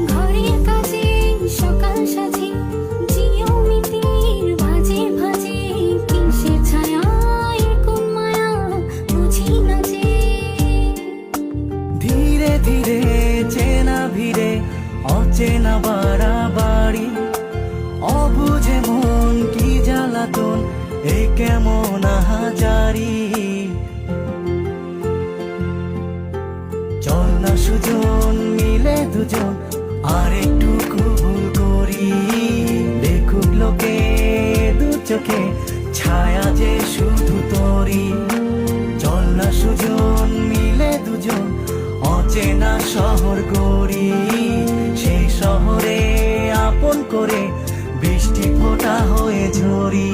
ঘরের কাজে সকাল সাজে, জিওমিতির ভাজে ভাজে, কিসের ছায়ায় কোন মায়া বুঝি না যে। ধীরে ধীরে চেনা ভিড়ে অচেনা বাড়াবাড়ি, অবুঝে মন কি জ্বালাতন এ কেমন আহাজারি। চল না সুজন মিলে দুজন আর একটু ভুল করি, দেখুক লোকে দু চোখে ছায়া যে শুধু তোরি। চল না সুজন মিলে দুজন অচেনা শহর গড়ি, সেই শহরে আপন করে বৃষ্টি ফোঁটা হয়ে ঝরি।